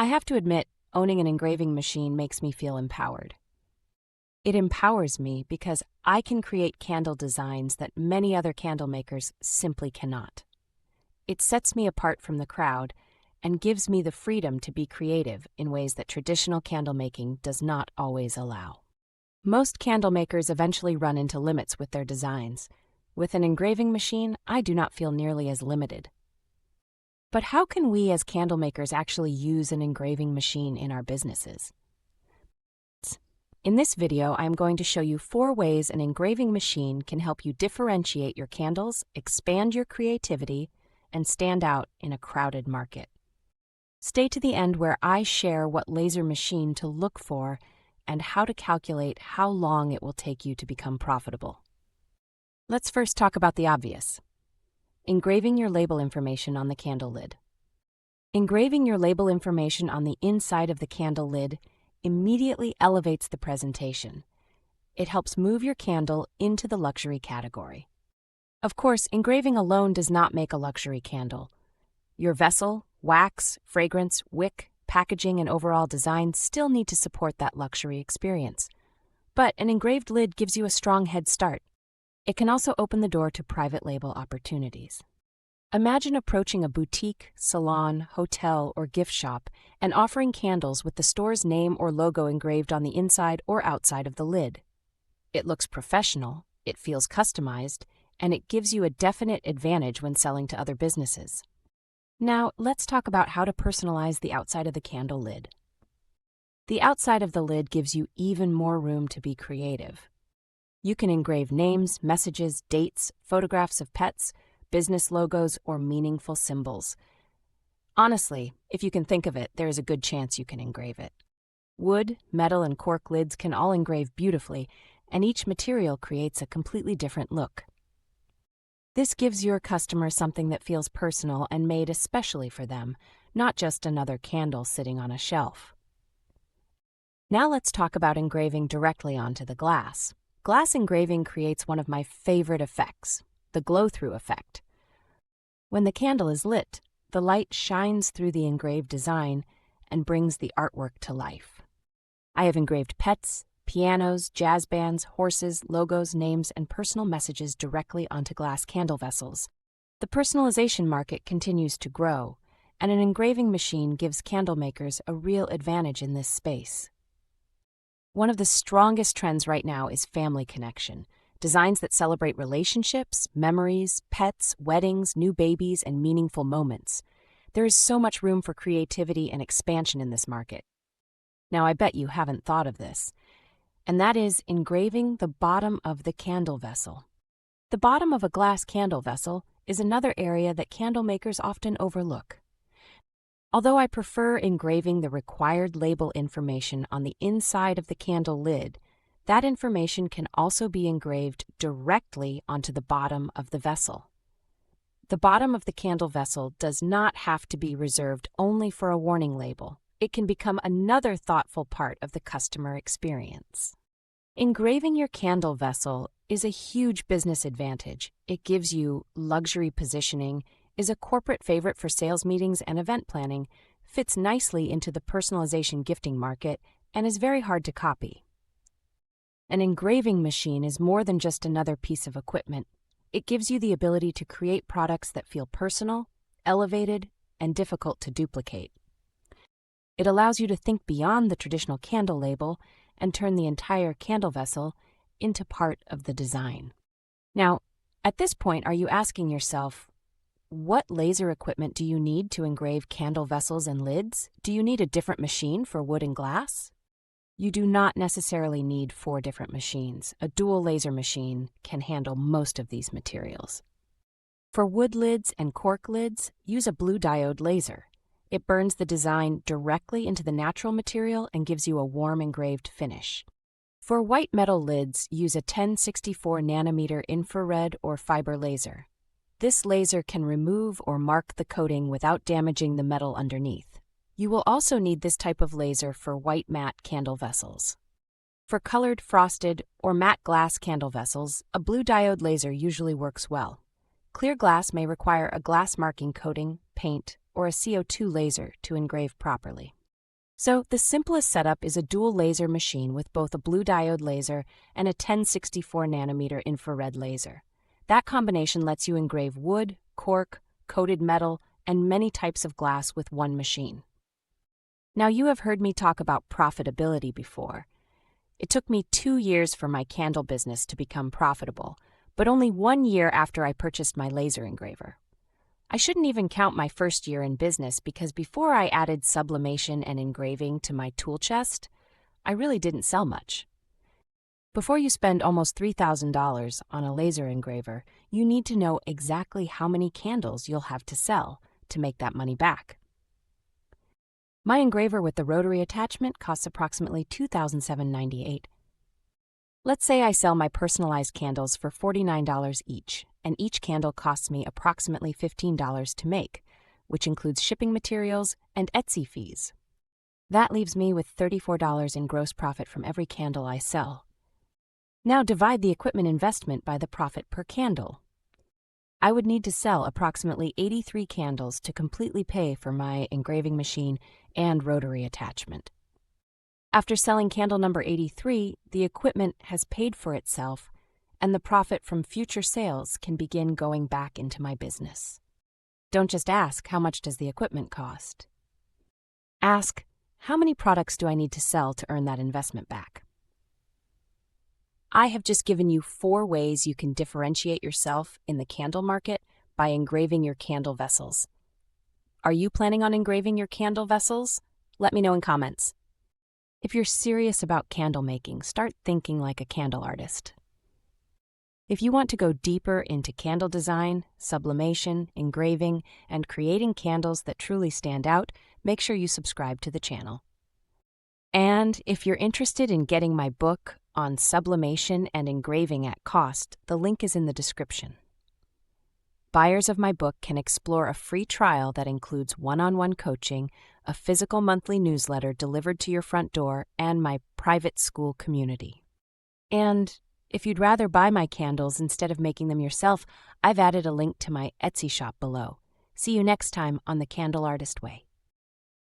I have to admit, owning an engraving machine makes me feel empowered. It empowers me because I can create candle designs that many other candle makers simply cannot. It sets me apart from the crowd and gives me the freedom to be creative in ways that traditional candle making does not always allow. Most candle makers eventually run into limits with their designs. With an engraving machine, I do not feel nearly as limited. But how can we as candle makers actually use an engraving machine in our businesses? In this video, I am going to show you 4 ways an engraving machine can help you differentiate your candles, expand your creativity, and stand out in a crowded market. Stay to the end where I share what laser machine to look for and how to calculate how long it will take you to become profitable. Let's first talk about the obvious. Engraving your label information on the candle lid. Engraving your label information on the inside of the candle lid immediately elevates the presentation. It helps move your candle into the luxury category. Of course, engraving alone does not make a luxury candle. Your vessel, wax, fragrance, wick, packaging, and overall design still need to support that luxury experience. But an engraved lid gives you a strong head start. It can also open the door to private label opportunities. Imagine approaching a boutique, salon, hotel, or gift shop and offering candles with the store's name or logo engraved on the inside or outside of the lid. It looks professional, it feels customized, and it gives you a definite advantage when selling to other businesses. Now, let's talk about how to personalize the outside of the candle lid. The outside of the lid gives you even more room to be creative. You can engrave names, messages, dates, photographs of pets, business logos, or meaningful symbols. Honestly, if you can think of it, there is a good chance you can engrave it. Wood, metal, and cork lids can all engrave beautifully, and each material creates a completely different look. This gives your customer something that feels personal and made especially for them, not just another candle sitting on a shelf. Now let's talk about engraving directly onto the glass. Glass engraving creates one of my favorite effects, the glow-through effect. When the candle is lit, the light shines through the engraved design and brings the artwork to life. I have engraved pets, pianos, jazz bands, horses, logos, names, and personal messages directly onto glass candle vessels. The personalization market continues to grow, and an engraving machine gives candle makers a real advantage in this space. One of the strongest trends right now is family connection, designs that celebrate relationships, memories, pets, weddings, new babies, and meaningful moments. There is so much room for creativity and expansion in this market. Now, I bet you haven't thought of this, and that is engraving the bottom of the candle vessel. The bottom of a glass candle vessel is another area that candle makers often overlook. Although I prefer engraving the required label information on the inside of the candle lid, that information can also be engraved directly onto the bottom of the vessel. The bottom of the candle vessel does not have to be reserved only for a warning label. It can become another thoughtful part of the customer experience. Engraving your candle vessel is a huge business advantage. It gives you luxury positioning, is a corporate favorite for sales meetings and event planning, fits nicely into the personalization gifting market, and is very hard to copy. An engraving machine is more than just another piece of equipment. It gives you the ability to create products that feel personal, elevated, and difficult to duplicate. It allows you to think beyond the traditional candle label and turn the entire candle vessel into part of the design. Now, at this point, are you asking yourself, what laser equipment do you need to engrave candle vessels and lids? Do you need a different machine for wood and glass? You do not necessarily need 4 different machines. A dual laser machine can handle most of these materials. For wood lids and cork lids, use a blue diode laser. It burns the design directly into the natural material and gives you a warm engraved finish. For white metal lids, use a 1064 nanometer infrared or fiber laser. This laser can remove or mark the coating without damaging the metal underneath. You will also need this type of laser for white matte candle vessels. For colored, frosted, or matte glass candle vessels, a blue diode laser usually works well. Clear glass may require a glass marking coating, paint, or a CO2 laser to engrave properly. So, the simplest setup is a dual laser machine with both a blue diode laser and a 1064 nanometer infrared laser. That combination lets you engrave wood, cork, coated metal, and many types of glass with one machine. Now, you have heard me talk about profitability before. It took me 2 years for my candle business to become profitable, but only 1 year after I purchased my laser engraver. I shouldn't even count my first year in business because before I added sublimation and engraving to my tool chest, I really didn't sell much. Before you spend almost $3,000 on a laser engraver, you need to know exactly how many candles you'll have to sell to make that money back. My engraver with the rotary attachment costs approximately $2,798. Let's say I sell my personalized candles for $49 each, and each candle costs me approximately $15 to make, which includes shipping materials and Etsy fees. That leaves me with $34 in gross profit from every candle I sell. Now divide the equipment investment by the profit per candle. I would need to sell approximately 83 candles to completely pay for my engraving machine and rotary attachment. After selling candle number 83, the equipment has paid for itself, and the profit from future sales can begin going back into my business. Don't just ask, how much does the equipment cost? Ask, how many products do I need to sell to earn that investment back? I have just given you 4 ways you can differentiate yourself in the candle market by engraving your candle vessels. Are you planning on engraving your candle vessels? Let me know in comments. If you're serious about candle making, start thinking like a candle artist. If you want to go deeper into candle design, sublimation, engraving, and creating candles that truly stand out, make sure you subscribe to the channel. And if you're interested in getting my book on sublimation and engraving at cost, the link is in the description. Buyers of my book can explore a free trial that includes one-on-one coaching, a physical monthly newsletter delivered to your front door, and my private school community. And if you'd rather buy my candles instead of making them yourself, I've added a link to my Etsy shop below. See you next time on The Candle Artist Way.